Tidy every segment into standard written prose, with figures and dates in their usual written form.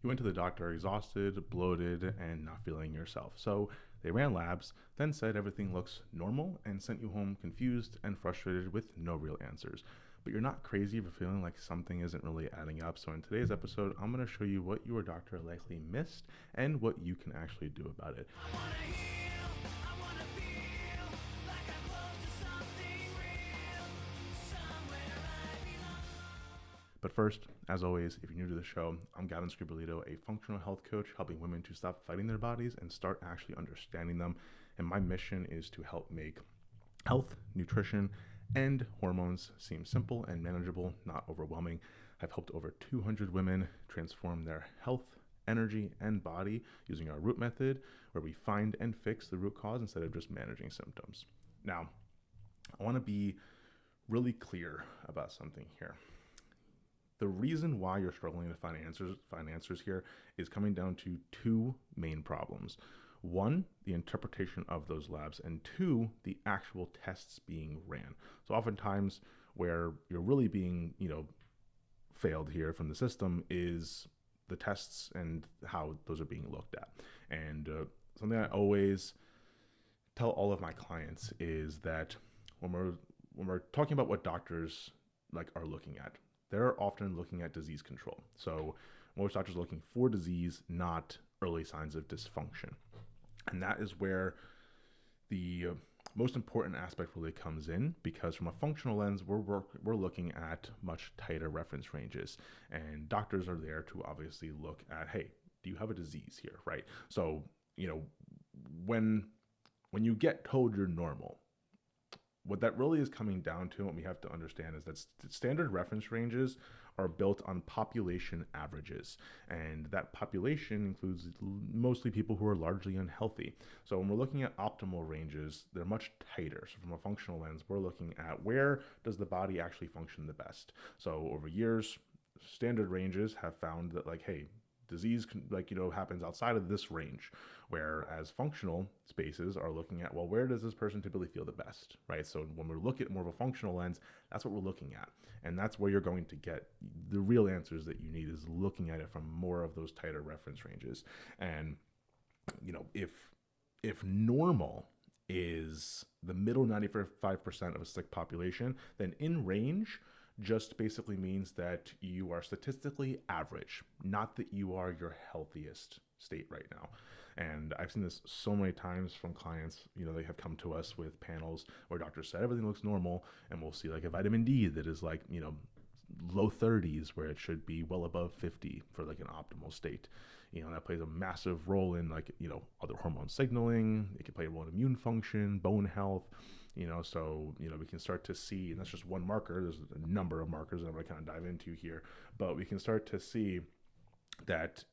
You went to the doctor exhausted, bloated, and not feeling yourself. So they ran labs, then said everything looks normal, and sent you home confused and frustrated with no real answers. But you're not crazy for feeling like something isn't really adding up. So in today's episode, I'm going to show you what your doctor likely missed and what you can actually do about it. But first, as always, if you're new to the show, I'm Gavin Scribolito, a functional health coach helping women to stop fighting their bodies and start actually understanding them. And my mission is to help make health, nutrition, and hormones seem simple and manageable, not overwhelming. I've helped over 200 women transform their health, energy, and body using our root method, where we find and fix the root cause instead of just managing symptoms. Now, I want to be really clear about something here. The reason why you're struggling to find answers here is coming down to two main problems. One, the interpretation of those labs, and two, the actual tests being ran. So oftentimes where you're really being, failed here from the system is the tests and how those are being looked at. And something I always tell all of my clients is that when we're talking about what doctors are looking at, they're often looking at disease control. So most doctors are looking for disease, not early signs of dysfunction. And that is where the most important aspect really comes in, because from a functional lens, we're looking at much tighter reference ranges. And doctors are there to obviously look at, hey, do you have a disease here, right? So, when you get told you're normal, what that really is coming down to, what we have to understand, is that standard reference ranges are built on population averages. And that population includes mostly people who are largely unhealthy. So when we're looking at optimal ranges, they're much tighter. So from a functional lens, we're looking at where does the body actually function the best. So over years, standard ranges have found that hey, disease happens outside of this range, whereas functional spaces are looking at, well, where does this person typically feel the best, right? So when we look at more of a functional lens, that's what we're looking at, and that's where you're going to get the real answers that you need, is looking at it from more of those tighter reference ranges. And if normal is the middle 95% of a sick population, then in range just basically means that you are statistically average, not that you are your healthiest state right now. And I've seen this so many times from clients. They have come to us with panels where doctors said everything looks normal, and we'll see a vitamin D that is low 30s, where it should be well above 50 for an optimal state. That plays a massive role in other hormone signaling. It can play a role in immune function, bone health. So we can start to see, and that's just one marker. There's a number of markers that I'm going to kind of dive into here, but we can start to see that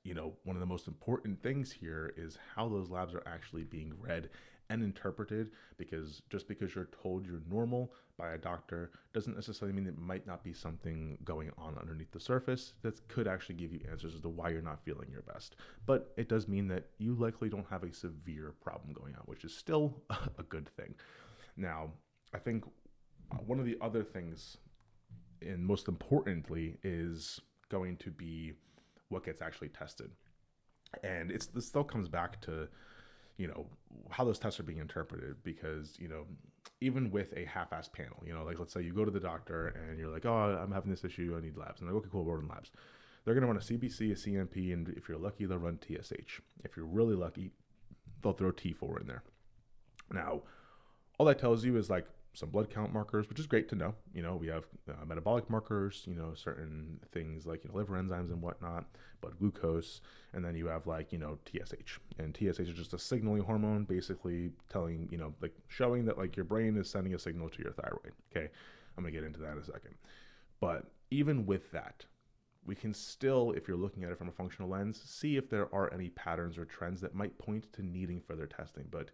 one of the most important things here is how those labs are actually being read and interpreted, because just because you're told you're normal by a doctor doesn't necessarily mean it might not be something going on underneath the surface that could actually give you answers as to why you're not feeling your best. But it does mean that you likely don't have a severe problem going on, which is still a good thing. Now, I think one of the other things, and most importantly, is going to be what gets actually tested. And this still comes back to how those tests are being interpreted, because even with a half-assed panel, let's say you go to the doctor and you're like, oh, I'm having this issue, I need labs, and they're like, okay, cool, we're in labs. They're going to run a CBC, a CMP, and if you're lucky, they'll run TSH. If you're really lucky, they'll throw T4 in there. Now, all that tells you is some blood count markers, which is great to know. We have metabolic markers, certain things liver enzymes and whatnot, blood glucose, and then you have TSH. And TSH is just a signaling hormone, basically telling, showing that your brain is sending a signal to your thyroid. Okay, I'm gonna get into that in a second. But even with that, we can still, if you're looking at it from a functional lens, see if there are any patterns or trends that might point to needing further testing. But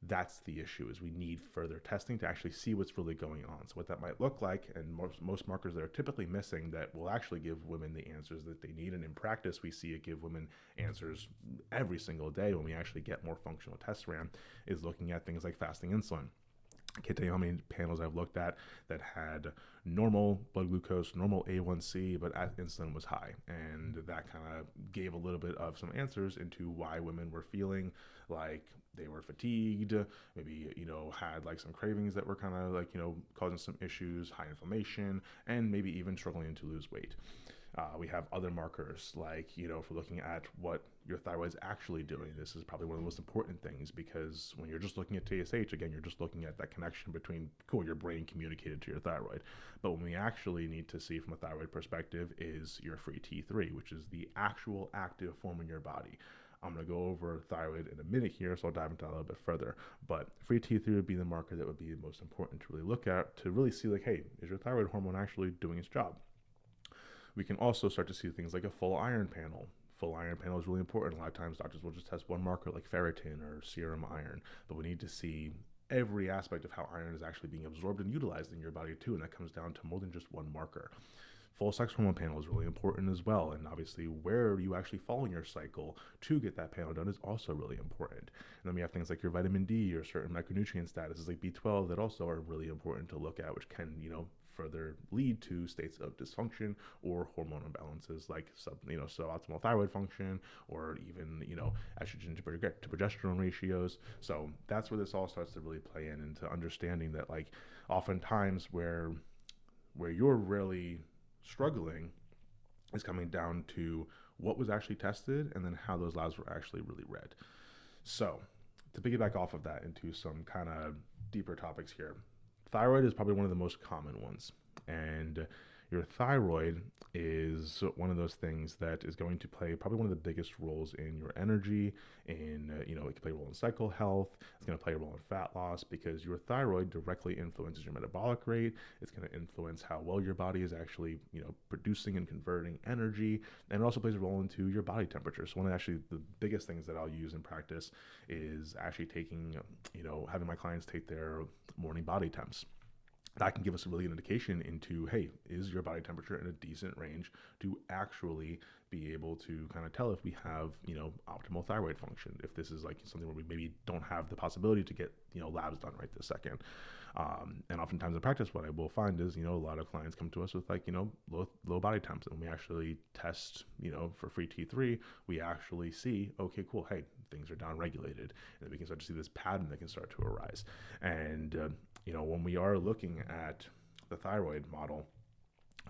that's the issue, is we need further testing to actually see what's really going on. So what that might look like, and most markers that are typically missing that will actually give women the answers that they need. And in practice, we see it give women answers every single day when we actually get more functional tests ran, is looking at things like fasting insulin. I can't tell you how many panels I've looked at that had normal blood glucose, normal A1C, but insulin was high. And that kind of gave a little bit of some answers into why women were feeling like they were fatigued, maybe, had like some cravings that were kind of like, causing some issues, high inflammation, and maybe even struggling to lose weight. We have other markers like, if we're looking at what your thyroid's actually doing, this is probably one of the most important things, because when you're just looking at TSH, again, you're just looking at that connection between, cool, your brain communicated to your thyroid. But when we actually need to see from a thyroid perspective is your free T3, which is the actual active form in your body. I'm going to go over thyroid in a minute here, so I'll dive into that a little bit further. But free T3 would be the marker that would be the most important to really look at, to really see like, hey, is your thyroid hormone actually doing its job? We can also start to see things like a full iron panel. Full iron panel is really important. A lot of times doctors will just test one marker like ferritin or serum iron, but we need to see every aspect of how iron is actually being absorbed and utilized in your body too, and that comes down to more than just one marker. Full sex hormone panel is really important as well, and obviously where you actually fall in your cycle to get that panel done is also really important. And then we have things like your vitamin D or certain micronutrient statuses like B12 that also are really important to look at, which can, further lead to states of dysfunction or hormone imbalances like suboptimal thyroid function, or even estrogen to progesterone ratios. So that's where this all starts to really play into understanding that, like, oftentimes where you're really struggling is coming down to what was actually tested and then how those labs were actually really read. So to piggyback off of that into some kind of deeper topics here, thyroid is probably one of the most common ones, and your thyroid is one of those things that is going to play probably one of the biggest roles in your energy, in it can play a role in cycle health. It's going to play a role in fat loss, because your thyroid directly influences your metabolic rate. It's going to influence how well your body is actually producing and converting energy, and it also plays a role into your body temperature. So one of the biggest things that I'll use in practice is actually taking having my clients take their morning body temps. That can give us a really good indication into, hey, is your body temperature in a decent range to actually be able to kind of tell if we have, optimal thyroid function, if this is like something where we maybe don't have the possibility to get, labs done right this second. And oftentimes in practice, what I will find is, a lot of clients come to us with like, low body temps, and we actually test, for free T3, we actually see, okay, cool, hey, things are down regulated, and then we can start to see this pattern that can start to arise. And, when we are looking at the thyroid model,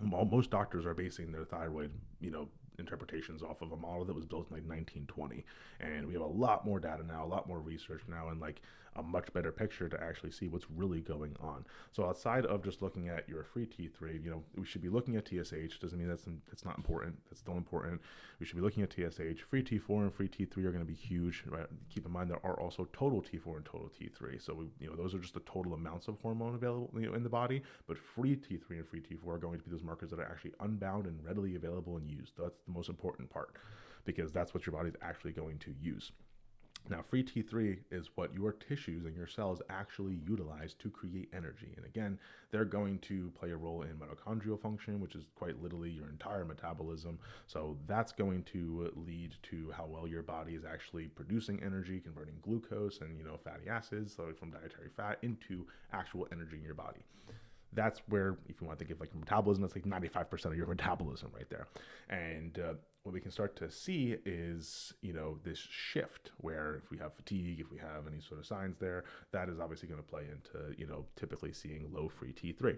most doctors are basing their thyroid, interpretations off of a model that was built in like 1920. And we have a lot more data now, a lot more research now, and like a much better picture to actually see what's really going on. So outside of just looking at your free T3, we should be looking at TSH. Doesn't mean that's not important. That's still important. We should be looking at TSH. Free T4 and free T3 are going to be huge, right? Keep in mind there are also total T4 and total T3. So those are just the total amounts of hormone available in the body. But free T3 and free T4 are going to be those markers that are actually unbound and readily available and used. That's the most important part, because that's what your body is actually going to use. Now, free T3 is what your tissues and your cells actually utilize to create energy. And again, they're going to play a role in mitochondrial function, which is quite literally your entire metabolism. So that's going to lead to how well your body is actually producing energy, converting glucose and, fatty acids, so from dietary fat into actual energy in your body. That's where, if you want to think of like metabolism, that's like 95% of your metabolism right there. And what we can start to see is, this shift where if we have fatigue, if we have any sort of signs there, that is obviously going to play into, typically seeing low free T3.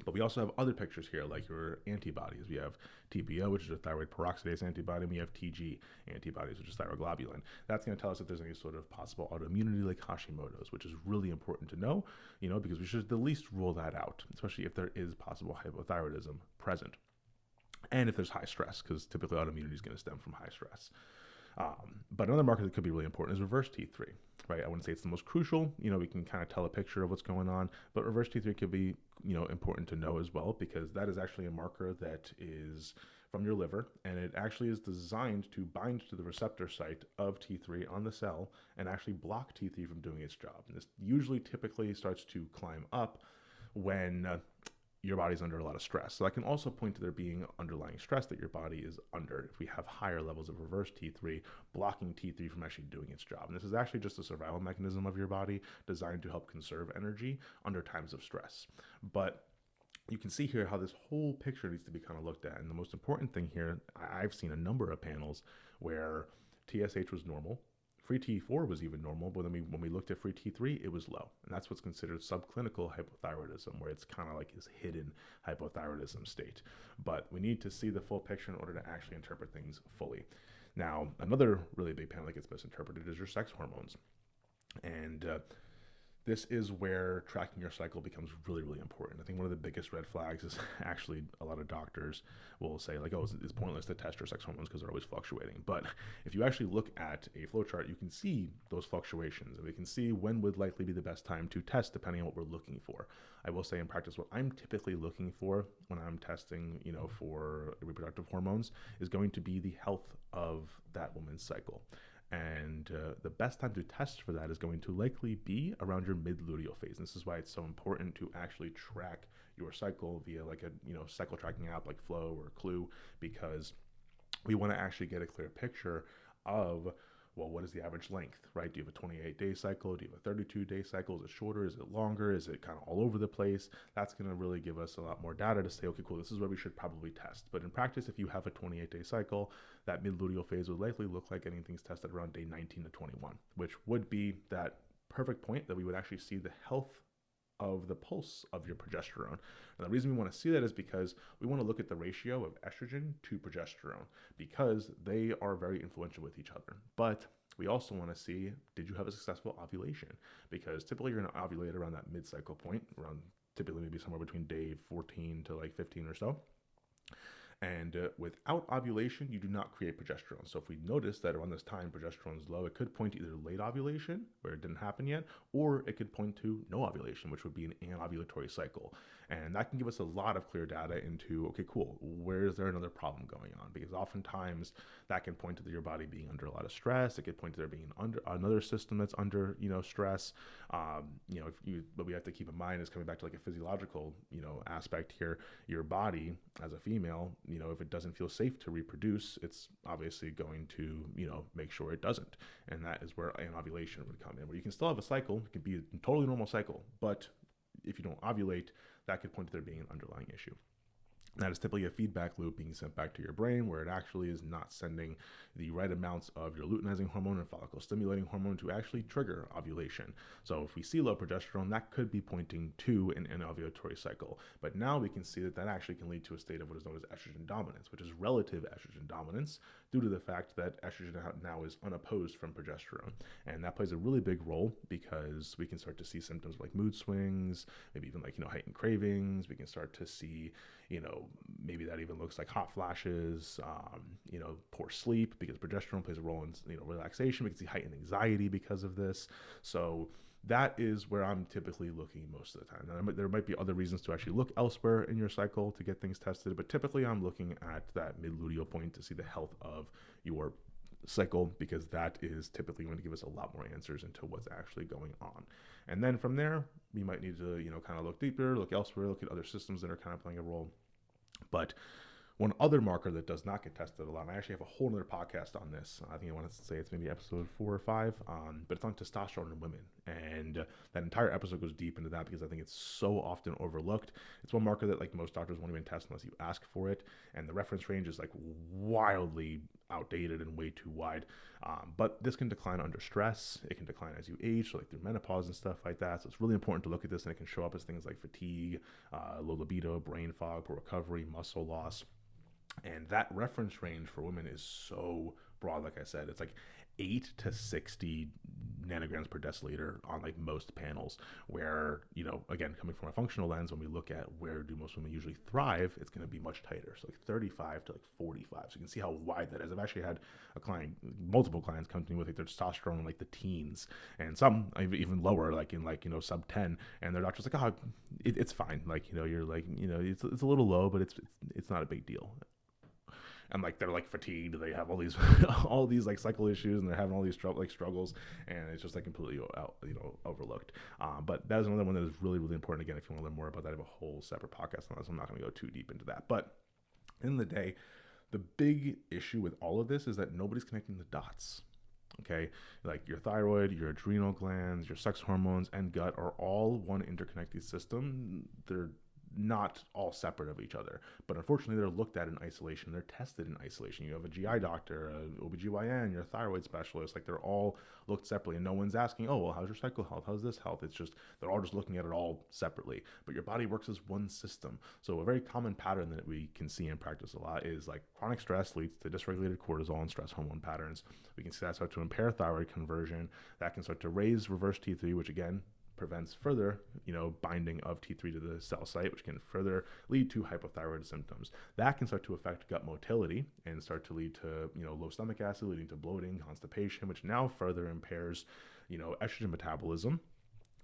But we also have other pictures here, like your antibodies. We have TPO, which is a thyroid peroxidase antibody, and we have TG antibodies, which is thyroglobulin. That's going to tell us if there's any sort of possible autoimmunity like Hashimoto's, which is really important to know, because we should at least rule that out, especially if there is possible hypothyroidism present. And if there's high stress, because typically autoimmunity is going to stem from high stress. But another marker that could be really important is reverse T3, right? I wouldn't say it's the most crucial. We can kind of tell a picture of what's going on, but reverse T3 could be, important to know as well, because that is actually a marker that is from your liver, and it actually is designed to bind to the receptor site of T3 on the cell and actually block T3 from doing its job. And this usually typically starts to climb up when your body's under a lot of stress. So that can also point to there being underlying stress that your body is under. If we have higher levels of reverse T3, blocking T3 from actually doing its job. And this is actually just a survival mechanism of your body designed to help conserve energy under times of stress. But you can see here how this whole picture needs to be kind of looked at. And the most important thing here, I've seen a number of panels where TSH was normal. Free T4 was even normal, but when we looked at free T3, it was low. And that's what's considered subclinical hypothyroidism, where it's kind of like this hidden hypothyroidism state. But we need to see the full picture in order to actually interpret things fully. Now, another really big panel that gets misinterpreted is your sex hormones. And this is where tracking your cycle becomes really, really important. I think one of the biggest red flags is actually a lot of doctors will say like, oh, it's pointless to test your sex hormones because they're always fluctuating. But if you actually look at a flow chart, you can see those fluctuations, and we can see when would likely be the best time to test depending on what we're looking for. I will say in practice, what I'm typically looking for when I'm testing, for reproductive hormones is going to be the health of that woman's cycle. And the best time to test for that is going to likely be around your mid-luteal phase. And this is why it's so important to actually track your cycle via like a cycle tracking app like Flow or Clue, because we want to actually get a clear picture of, well, what is the average length, right? Do you have a 28-day cycle? Do you have a 32-day cycle? Is it shorter? Is it longer? Is it kind of all over the place? That's going to really give us a lot more data to say, okay, cool, this is where we should probably test. But in practice, if you have a 28-day cycle, that mid-luteal phase would likely look like getting things tested around day 19 to 21, which would be that perfect point that we would actually see the health of the pulse of your progesterone. And the reason we want to see that is because we want to look at the ratio of estrogen to progesterone, because they are very influential with each other. But we also want to see, did you have a successful ovulation? Because typically you're going to ovulate around that mid-cycle point, around typically maybe somewhere between day 14 to like 15 or so. And without ovulation, you do not create progesterone. So if we notice that around this time progesterone is low, it could point to either late ovulation, where it didn't happen yet, or it could point to no ovulation, which would be an anovulatory cycle. And that can give us a lot of clear data into, okay, cool, where is there another problem going on? Because oftentimes that can point to your body being under a lot of stress. It could point to there being under another system that's under, stress. What we have to keep in mind is coming back to like a physiological, aspect here. Your body as a female, if it doesn't feel safe to reproduce, it's obviously going to, make sure it doesn't. And that is where anovulation would come in, where you can still have a cycle. It could be a totally normal cycle, but if you don't ovulate, that could point to there being an underlying issue. That is typically a feedback loop being sent back to your brain, where it actually is not sending the right amounts of your luteinizing hormone and follicle stimulating hormone to actually trigger ovulation. So if we see low progesterone, that could be pointing to an anovulatory cycle. But now we can see that actually can lead to a state of what is known as estrogen dominance, which is relative estrogen dominance, due to the fact that estrogen now is unopposed from progesterone. And that plays a really big role, because we can start to see symptoms like mood swings, maybe even like, heightened cravings. We can start to see, maybe that even looks like hot flashes, poor sleep, because progesterone plays a role in, relaxation. We can see heightened anxiety because of this. So that is where I'm typically looking most of the time. Now, there might be other reasons to actually look elsewhere in your cycle to get things tested, but typically I'm looking at that mid-luteal point to see the health of your cycle, because that is typically going to give us a lot more answers into what's actually going on. And then from there, we might need to, kind of look deeper, look elsewhere, look at other systems that are kind of playing a role. But one other marker that does not get tested a lot, and I actually have a whole other podcast on this. I think I want to say it's maybe episode 4 or 5, but it's on testosterone in women. And that entire episode goes deep into that, because I think it's so often overlooked. It's one marker that like most doctors won't even test unless you ask for it. And the reference range is like wildly outdated and way too wide. But this can decline under stress. It can decline as you age, so like through menopause and stuff like that. So it's really important to look at this, and it can show up as things like fatigue, low libido, brain fog, poor recovery, muscle loss. And that reference range for women is so broad. Like I said, it's like 8 to 60 nanograms per deciliter on like most panels, where, again, coming from a functional lens, when we look at where do most women usually thrive, it's going to be much tighter. So like 35 to like 45. So you can see how wide that is. I've actually had multiple clients come to me with like their testosterone in like the teens, and some even lower, like in like, sub 10. And their doctor's like, oh, it's fine. Like, you're like, it's a little low, but it's not a big deal. and like they're like fatigued, they have all these all these like cycle issues, and they're having all these struggles, and it's just like completely overlooked. But that is another one that is really, really important. Again, if you want to learn more about that, I have a whole separate podcast on this. I'm not going to go too deep into that, but in the day, the big issue with all of this is that nobody's connecting the dots. Okay, like your thyroid, your adrenal glands, your sex hormones, and gut are all one interconnected system. They're not all separate of each other, but unfortunately they're looked at in isolation. They're tested in isolation. You have a GI doctor, a OBGYN, your thyroid specialist, like they're all looked separately, and no one's asking, oh, well, how's your cycle health? How's this health? It's just, they're all just looking at it all separately, but your body works as one system. So a very common pattern that we can see in practice a lot is like chronic stress leads to dysregulated cortisol and stress hormone patterns. We can see that start to impair thyroid conversion. That can start to raise reverse T3, which again, prevents further, binding of T3 to the cell site, which can further lead to hypothyroid symptoms. That can start to affect gut motility and start to lead to, low stomach acid, leading to bloating, constipation, which now further impairs, estrogen metabolism.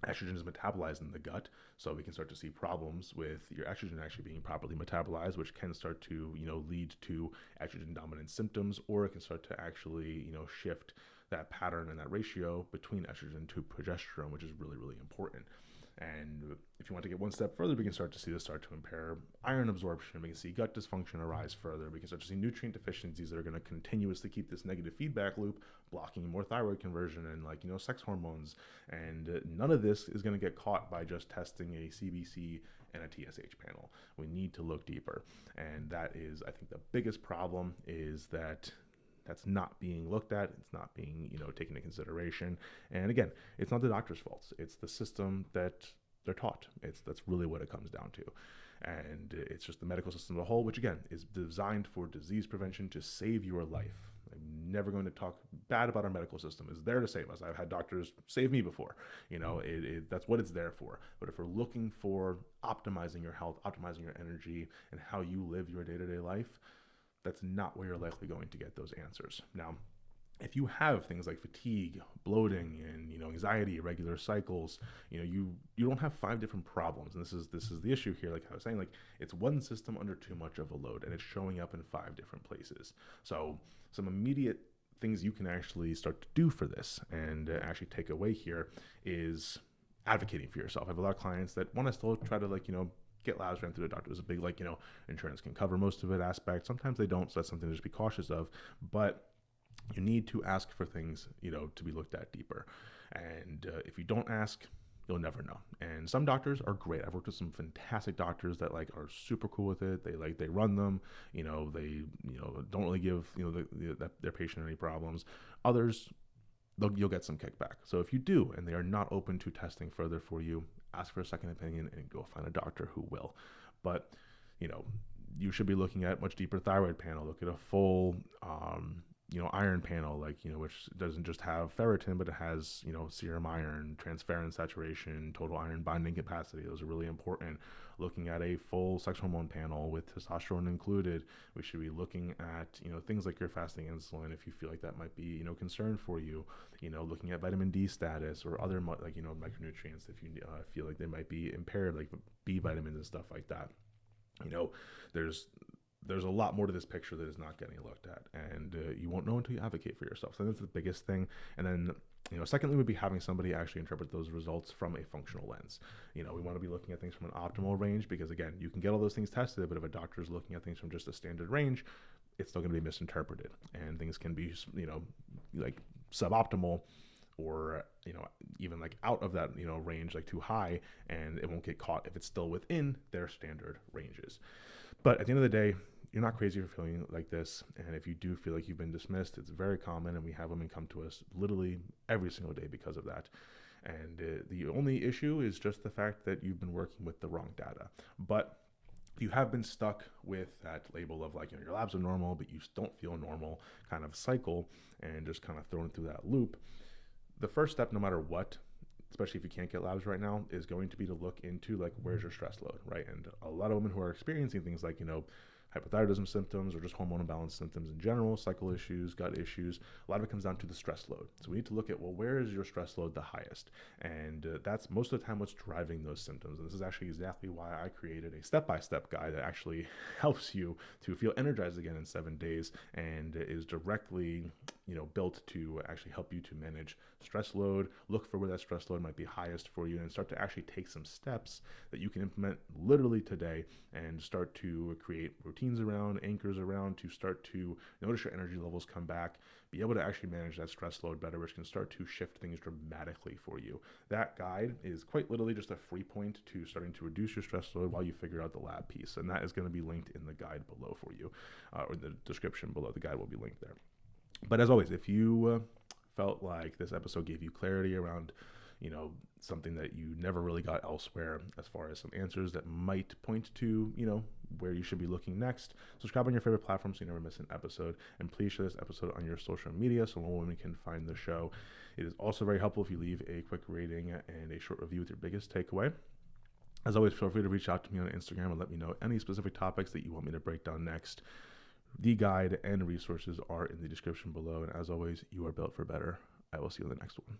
Estrogen is metabolized in the gut, so we can start to see problems with your estrogen actually being properly metabolized, which can start to, lead to estrogen dominant symptoms, or it can start to actually, shift that pattern and that ratio between estrogen to progesterone, which is really, really important. And if you want to get one step further, we can start to see this start to impair iron absorption. We can see gut dysfunction arise further. We can start to see nutrient deficiencies that are going to continuously keep this negative feedback loop, blocking more thyroid conversion and sex hormones. And none of this is going to get caught by just testing a CBC and a TSH panel. We need to look deeper. And that is, I think, the biggest problem is that's not being looked at. It's not being, taken into consideration. And again, it's not the doctor's fault. It's the system that they're taught. That's really what it comes down to. And it's just the medical system as a whole, which again is designed for disease prevention to save your life. I'm never going to talk bad about our medical system. It's there to save us. I've had doctors save me before. That's what it's there for. But if we're looking for optimizing your health, optimizing your energy, and how you live your day-to-day life, that's not where you're likely going to get those answers. Now, if you have things like fatigue, bloating, and anxiety, irregular cycles, you don't have 5 different problems. And this is the issue here. Like I was saying, it's one system under too much of a load, and it's showing up in 5 different places. So some immediate things you can actually start to do for this and actually take away here is advocating for yourself. I have a lot of clients that want to still try to get labs ran through the doctor. There's a big insurance can cover most of it aspect. Sometimes they don't, so that's something to just be cautious of. But you need to ask for things to be looked at deeper. And if you don't ask, you'll never know. And some doctors are great. I've worked with some fantastic doctors that are super cool with it. They run them. They don't really give their patient any problems. Others, you'll get some kickback. So if you do, and they are not open to testing further for you, ask for a second opinion and go find a doctor who will. But, you should be looking at much deeper thyroid panel. Look at a full, iron panel, which doesn't just have ferritin, but it has, serum iron, transferrin saturation, total iron binding capacity. Those are really important. Looking at a full sex hormone panel with testosterone included. We should be looking at, things like your fasting insulin, if you feel like that might be, concern for you, looking at vitamin D status or other, micronutrients, if you feel like they might be impaired, like B vitamins and stuff like that. There's a lot more to this picture that is not getting looked at, and you won't know until you advocate for yourself. So that's the biggest thing. And then, secondly, would be having somebody actually interpret those results from a functional lens. We want to be looking at things from an optimal range, because again, you can get all those things tested, but if a doctor is looking at things from just a standard range, it's still going to be misinterpreted, and things can be, suboptimal, or even out of that range, too high, and it won't get caught if it's still within their standard ranges. But at the end of the day, you're not crazy for feeling like this. And if you do feel like you've been dismissed, it's very common, and we have women come to us literally every single day because of that. And the only issue is just the fact that you've been working with the wrong data. But if you have been stuck with that label of your labs are normal, but you don't feel normal kind of cycle, and just kind of thrown through that loop, the first step, no matter what, especially if you can't get labs right now, is going to be to look into where's your stress load, right? And a lot of women who are experiencing things hypothyroidism symptoms or just hormone imbalance symptoms in general, cycle issues, gut issues. A lot of it comes down to the stress load. So we need to look at, well, where is your stress load the highest? And that's most of the time what's driving those symptoms. And this is actually exactly why I created a step-by-step guide that actually helps you to feel energized again in 7 days, and is directly built to actually help you to manage stress load, look for where that stress load might be highest for you, and start to actually take some steps that you can implement literally today and start to create routines around, anchors around, to start to notice your energy levels come back, be able to actually manage that stress load better, which can start to shift things dramatically for you. That guide is quite literally just a free point to starting to reduce your stress load while you figure out the lab piece. And that is going to be linked in the guide below for you, or the description below. The guide will be linked there. But as always, if you felt like this episode gave you clarity around, something that you never really got elsewhere, as far as some answers that might point to, where you should be looking next, subscribe on your favorite platform so you never miss an episode. And please share this episode on your social media so more women can find the show. It is also very helpful if you leave a quick rating and a short review with your biggest takeaway. As always, feel free to reach out to me on Instagram and let me know any specific topics that you want me to break down next. The guide and resources are in the description below. And as always, you are built for better. I will see you in the next one.